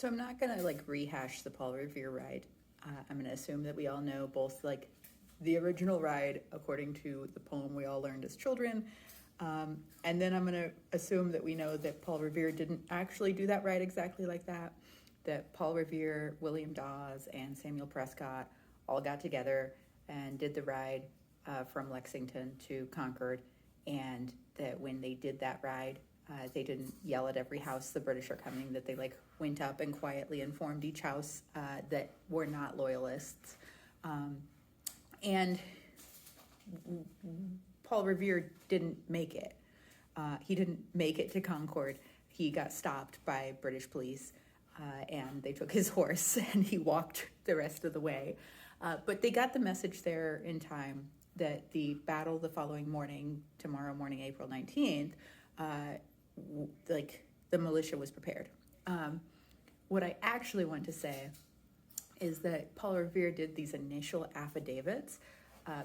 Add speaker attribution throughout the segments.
Speaker 1: So I'm not gonna like rehash the Paul Revere ride. I'm gonna assume that we all know both like the original ride according to the poem we all learned as children. And then I'm gonna assume that we know that Paul Revere didn't actually do that ride exactly like that. That Paul Revere, William Dawes, and Samuel Prescott all got together and did the ride from Lexington to Concord, and that when they did that ride, they didn't yell at every house the British are coming, that they like went up and quietly informed each house that were not loyalists. And Paul Revere didn't make it. He didn't make it to Concord. He got stopped by British police and they took his horse and he walked the rest of the way. But they got the message there in time that the battle the following morning, tomorrow morning, April 19th, like the militia was prepared. What I actually want to say is that Paul Revere did these initial affidavits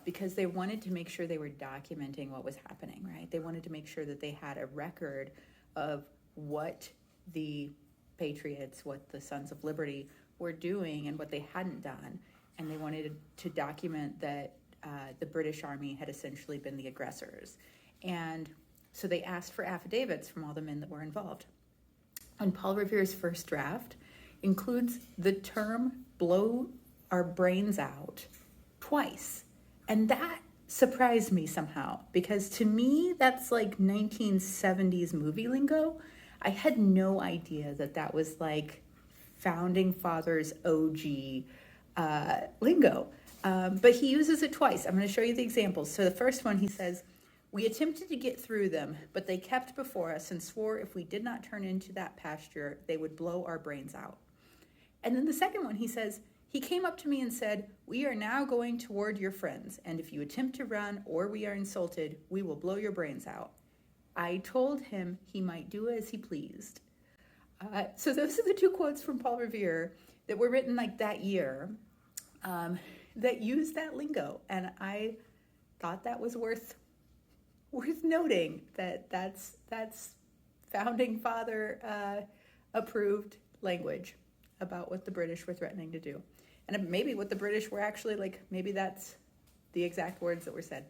Speaker 1: because they wanted to make sure they were documenting what was happening, right? They wanted to make sure that they had a record of what the Patriots, what the Sons of Liberty were doing and what they hadn't done. And they wanted to document that the British Army had essentially been the aggressors. And so they asked for affidavits from all the men that were involved. And Paul Revere's first draft includes the term blow our brains out twice. And that surprised me somehow, because to me, that's like 1970s movie lingo. I had no idea that that was like founding fathers OG lingo. But he uses it twice. I'm going to show you the examples. So the first one, he says, "We attempted to get through them, but they kept before us and swore if we did not turn into that pasture, they would blow our brains out." And then the second one, he says, "He came up to me and said, 'We are now going toward your friends, and if you attempt to run or we are insulted, we will blow your brains out.' I told him he might do as he pleased." So those are the two quotes from Paul Revere that were written like that year that used that lingo. And I thought that was worth noting, that that's founding father approved language about what the British were threatening to do. And maybe what the British were actually like, maybe that's the exact words that were said.